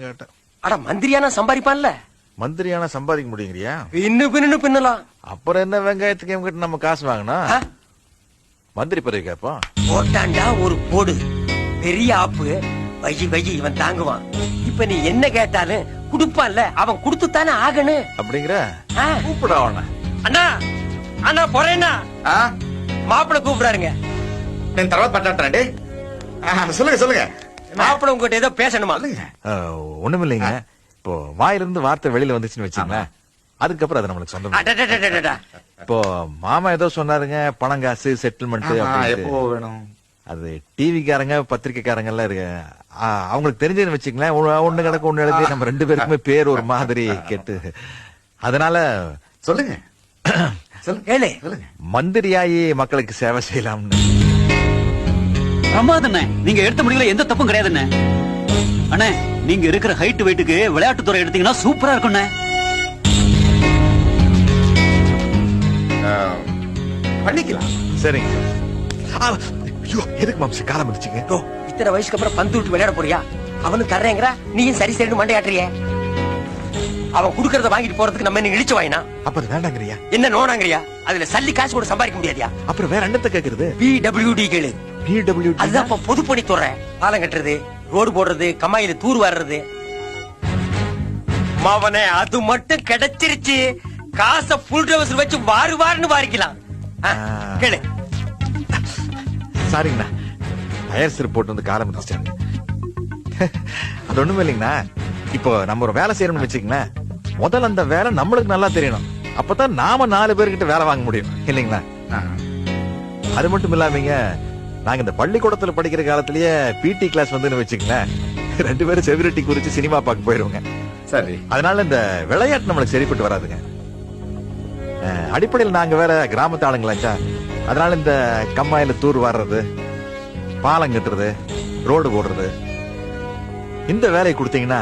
கேட்டேன். அட மந்திரியானா சம்பாதிப்பான்ல. மந்திரியானா சம்பாதிக்க முடியுங்கிறியா? இன்னும் பின்னலாம். அப்புறம் என்ன வெங்காயத்துக்கு கிட்ட நம்ம காசு வாங்கினா மந்திரி பதவி கேட்போம். போட்டாண்டா ஒரு போடு பெரிய ஆப்பு. வயி இவன் தாங்குவான். இப்ப நீ என்ன கேட்டாலும் குடுப்பான்ல, அவன் குடுத்துத்தானே ஆகணும். அப்படிங்கிற கூப்பிட அவன. அண்ணா அண்ணா போறேன்னா மாப்பிள்ள கூப்பிடாருங்க. சொல்லுங்க சொல்லுங்க. மாப்பிள்ள உங்ககிட்ட ஏதோ பேசணுமா? ஒண்ணுமில்லைங்க. இப்போ வாயிலிருந்து வார்த்தை வெளியில வந்துச்சுன்னு வச்சுங்களேன், அதுக்கப்புறம் அது நம்மளுக்கு சொந்தம். இப்போ மாமா ஏதோ சொன்னாருங்க, பணம் காசு செட்டில்மெண்ட். எப்போ வேணும்? அது டிவிக்காரங்க பத்திரிக்கைக்காரங்க எல்லாம் இருக்கு, அவங்களுக்கு தெரிஞ்சதுன்னு வச்சுங்களேன். ஒண்ணு கிடக்கு ஒண்ணு எழுதி நம்ம 2 பேருக்குமே பேர் ஒரு மாதிரி கேட்டு, அதனால சொல்லுங்க சொல்லுங்க. மந்திரியாயி மக்களுக்கு சேவை செய்யலாம்னு. பிரமாதண்ணே, நீங்க எடுத்த முடிவுல எந்த தப்பும் கிடையாதுண்ணே. அண்ணே, நீங்க இருக்கிற ஹைட் வெயிட்டுக்கு விளையாட்டுத்துறை எடுத்தீங்கன்னா சூப்பரா இருக்கும்ண்ணே. பண்ணிக்கலாம். சரிங்க. எதுக்கு மாம்ச காலம் இருந்துச்சுங்க? இத்தனை வயசுக்கு அப்புறம் பந்து விட்டு விளையாட போறியா? அவனு தர்றேங்கிற, நீயும் சரி சரின்னு மண்டையாட்டுறிய. அவன் குடுக்கறத வாங்கிட்டு போறதுக்கு நம்ம என்ன இழிச்சு வாயினா? அப்புறம் வேண்டாங்கறியா? என்ன நோனாங்கறியா? அதுல சல்லி காசு கூட சம்பாதிக்க முடியாதியா? அப்புறம் வேற என்னத்த கேக்குறது? PWD கேளு. PWD அதுதான் இப்ப பொதுப்பணித்துறை. பாலம் கட்டுறது, ரோடு போடுறது, கம்மாயில தூர் வர்றது. மாவனே, அது மட்டும் கிடைச்சிருச்சு. காசை புல் ட்ரெவஸ் வச்சு வாருன்னு வாரிக்கலாம். கேளு. சாரிங்கண்ணா, டயர் சிறு போட்டு வந்து காலம் இருந்துச்சாங்க. அது ஒண்ணுமே இல்லைங்கண்ணா. இப்போ நம்ம ஒரு வேலை செய்யணும்னு வச்சுக்கங்களேன், முதல்ல அந்த வேலை நம்மளுக்கு நல்லா தெரியணும். அப்பதான் நாம 4 பேர்கிட்ட வேலை வாங்க முடியும் இல்லைங்களா? அது மட்டும் இல்லாமங்க, நாங்க இந்த பள்ளிக்கூடத்துல படிக்கிற காலத்திலேயே PT கிளாஸ் வந்து வச்சுக்கங்களேன், 2 பேரும் செவிரட்டி குறிச்சு சினிமா பார்க்க போயிருவோங்க. சரி. அதனால இந்த விளையாட்டு நம்மளுக்கு சரிப்பட்டு வராதுங்க. அடிப்படையில் நாங்க வேற கிராமத்து ஆளுங்களாச்சா, அதனால இந்த கம்மாயில தூர் வாடுறது, பாலம் கட்டுறது, ரோடு போடுறது, இந்த வேலையை கொடுத்தீங்கன்னா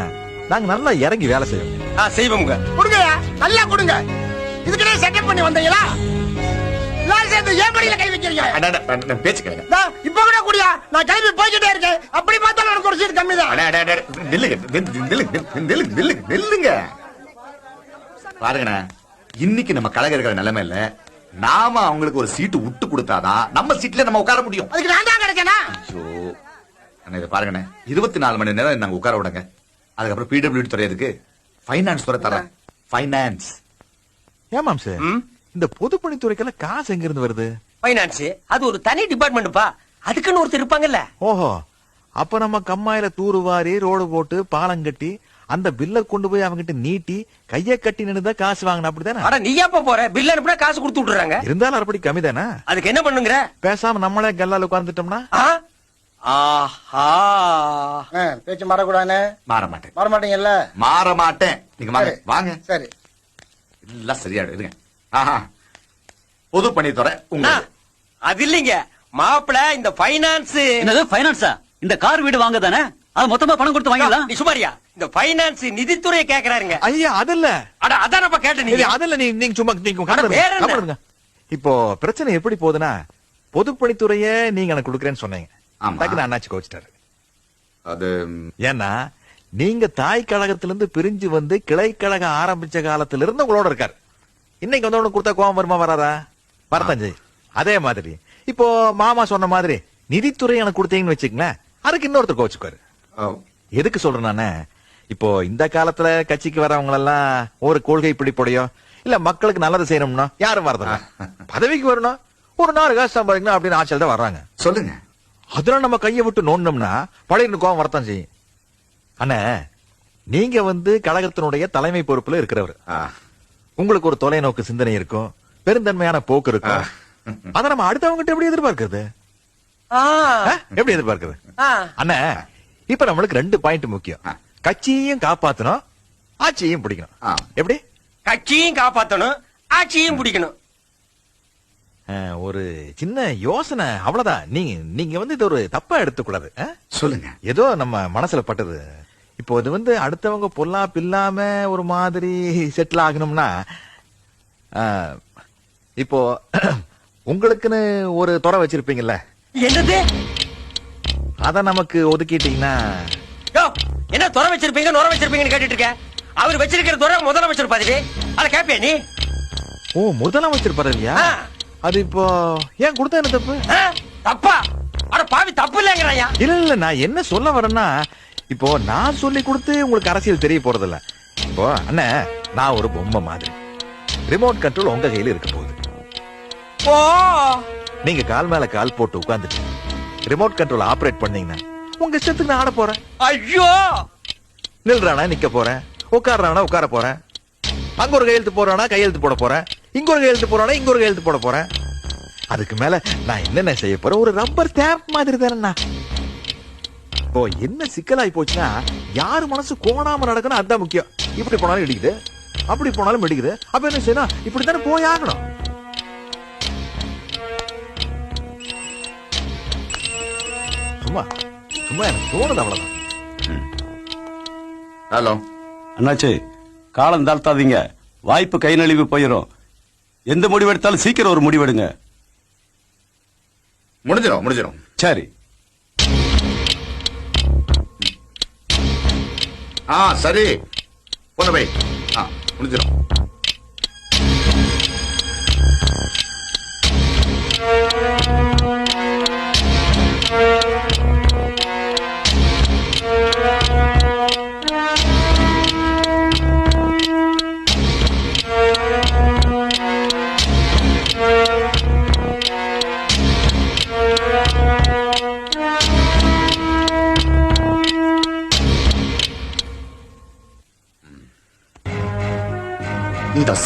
நாங்க நல்லா இறங்கி வேலை செய்வோம். செய்வோங்க. கொடுங்க, நல்லா கொடுங்க. இதுக்கிட்டே செட்டப் பண்ணி வந்தீங்களா? ஏன் கை வைக்கிறீங்க? பேச்சு கேளுங்க. இப்ப கூட கூடியா, நான் கிளம்பி போய்கிட்டே இருக்கேன். அப்படி பார்த்தாலும் எனக்கு ஒரு சீட் கம்மி தான். நில்லுங்க. பாருங்கண்ணா, இன்னைக்கு நம்ம கலைஞர்கள் நிலைமை இல்ல, நாம அவங்களுக்கு ஒரு சீட்டு விட்டு கொடுத்தாதான் நம்ம சீட்ல நம்ம உட்கார முடியும். அதுக்கு நான் தான் கிடைச்சேனா? ஐயோ அண்ணா, இதை பாருங்கண்ணே, 24 மணி நேரம் நாங்க உட்கார விடுங்க. அதுக்கப்புறம் PWD துறையதுக்கு ஃபைனான்ஸ் துறை தரேன். ஃபைனான்ஸ். ஏன் மாம்ச, இந்த பொதுப்பணித்துறைக்கெல்லாம் காசு எங்க இருந்து வருது? ஃபைனான்ஸ் அது ஒரு தனி டிபார்ட்மெண்ட்ப்பா. அதுக்குன்னு ஒருத்தர் இருப்பாங்கல்ல. ஓஹோ, அப்ப நம்ம கம்மாயில தூரு வாரி ரோடு போட்டு பாலம் கட்டி அந்த பில்ல கொண்டு போய் அவங்கிட்ட நீட்டி கைய கட்டி நின்னுதான் காசு வாங்கணும், அப்படிதானே? அட நீ எப்ப போற? பில் அனுப்புனா காசு கொடுத்து விட்டுறாங்க. இருந்தாலும் அரைப்படி கம்மி தானே. அதுக்கு என்ன பண்ணுங்கிற? பேசாம நம்மளே கல்லால உட்கார்ந்துட்டோம்னா? பேச்சு மாறக்கூடாது. மாற மாட்டேன். மாற மாட்டீங்கல்ல? மாற மாட்டேன். நீங்க வாங்க வாங்க. சரி, எல்லாம் சரியாடு. இருங்க. பொதுப்பணித்துறை உங்க அது இல்லைங்க மாப்பிள. இந்த ஃபைனான்ஸ். என்னது ஃபைனான்ஸா? இந்த கார் வீடு வாங்க தானே, அது மொத்தமா பணம் கொடுத்து வாங்கிடலாம். நீ சுமாரியா? இந்த ஃபைனான்ஸ் நிதித்துறையை கேக்குறாருங்க. ஐயா அதல்ல. அட அதான் நம்ம கேட்டேன். நீங்க அதல்ல, நீங்க சும்மா நீங்க இப்போ பிரச்சனை எப்படி போகுதுன்னா, பொதுப்பணித்துறைய நீங்க எனக்கு கொடுக்கறேன்னு சொன்னீங்க. டக்குனு அண்ணாச்சி கோச்சிட்டாரு. அது ஏன்னா நீங்க தாய் கழகத்திலிருந்து பிரிஞ்சு வந்து கிளை கழகம் ஆரம்பிச்ச காலத்துல இருந்து உங்களோட இருக்காரு. இன்னைக்கு வந்து உனக்கு கொடுத்தா கோவம் வருமா? வராதா? வரத்தஞ்சு. அதே மாதிரி இப்போ மாமா சொன்ன மாதிரி நிதித்துறை எனக்கு கொடுத்தீங்கன்னு வச்சுக்கங்களேன், அதுக்கு இன்னொருத்தர் கோச்சுக்காரு. எதுக்கு சொல்றேன் நானே, இப்போ இந்த காலத்துல கட்சிக்கு வரவங்க எல்லாம் ஒரு கொள்கை பிடிப்படையோ இல்ல மக்களுக்கு நல்லது செய்யணும்னா யாரும் வரதில்ல. பதவிக்கு வரணும், ஒரு 4 காசு சம்பாதிக்கணும் அப்படின்னு ஆட்சியில் தான் வர்றாங்க. சொல்லுங்க. அதெல்லாம் நம்ம கையை விட்டு நோண்டோம்னா பழைய கோவம் வரத்தான் செய்யும். அண்ணா, நீங்க வந்து கழகத்தினுடைய தலைமை பொறுப்புல இருக்கிறவர். உங்களுக்கு ஒரு தொலைநோக்கு சிந்தனை இருக்கும், பெருந்தன்மையான போக்கு இருக்கும். அத நம்ம அடுத்தவங்கிட்ட எப்படி எதிர்பார்க்கிறது? எப்படி எதிர்பார்க்கிறது? அண்ணா, இப்ப நம்மளுக்கு 2 பாயிண்ட் முக்கியம். கட்சியையும் காப்பாத்தணும், ஆட்சியையும் பிடிக்கணும். எப்படி? கட்சியும் காப்பாத்தணும், ஆட்சியும் பிடிக்கணும். ஒரு சின்ன யோசனை, அவ்வளவுதான். நீங்க வந்து இது ஒரு தப்பா எடுத்துக்கூடாது. சொல்லுங்க. ஏதோ நம்ம மனசுல பட்டது. இப்போ இது வந்து அடுத்தவங்க பொல்லாப்பு இல்லாம ஒரு மாதிரி செட்டில் ஆகணும்னா, இப்போ உங்களுக்குன்னு ஒரு துறை வச்சிருப்பீங்கல்ல, என்னது? அத நமக்கு ஒதுக்கிட்டீங்கன்னா. என்ன துறை வச்சிருப்பீங்க நுர வச்சிருப்பீங்கன்னு கேட்டுட்டு இருக்க. அவர் வச்சிருக்கிற துறை முதலமைச்சர் பதவி. அத கேப்பியா நீ? ஓ முதலமைச்சர் பதவியா? ஆ. அது இப்போ ஏன் கொடுத்தா என்ன தப்பு? ஆ? தப்பா? அட பாவி, தப்பு இல்லங்கறாயா? இல்ல இல்ல, நான் என்ன சொல்ல வரேன்னா, இப்போ நான் சொல்லி கொடுத்து உங்களுக்கு அரசியல் தெரிய போறது இல்ல. இப்போ அண்ணே, நான் ஒரு பொம்மை மாதிரி. ரிமோட் கண்ட்ரோல் உங்க கையில இருக்க போகுது. ஓ, நீங்க கால் மேல கால் போட்டு உட்கார்ந்துட்டு ரிமோட் கண்ட்ரோல் ஆபரேட் பண்ணீங்கன்னா உங்க இஷ்டத்துக்கு நான் ஆட போறேன். ஐயோ, நில்றானா நிக்க போறேன், உட்கார்றானா உட்கார போறேன், அங்க ஒரு கையெழுத்து போறானா கையெழுத்து போட போறேன், இங்க ஒரு கையெழுத்து போறானா இங்க ஒரு கையெழுத்து போட போறேன். அதுக்கு மேல நான் என்னென்ன செய்ய போறேன்? ஒரு ரப்பர் ஸ்டாம்ப் மாதிரி தானே. இப்போ என்ன சிக்கலாய் போச்சுன்னா, யாரு மனசு கோணாம நடக்கணும், அதுதான் முக்கியம். இப்படி போனாலும் இடிக்குது, அப்படி போனாலும் இடிக்குது. அப்ப என்ன செய்யணும்? இப்படித்தானே போய் ஆகணும். சும்மா சும்மா எனக்கு தோணுது, அவ்வளவுதான். ஹலோ அண்ணாச்சி, காலம் தாழ்த்தாதீங்க. வாய்ப்பு கை நழுவி போயிடும். எந்த முடிவு எடுத்தாலும் சீக்கிரம் ஒரு முடிவெடுங்க. முடிஞ்சிடும். சரி. சரி, போன பை. முடிஞ்சிடும். நீதான்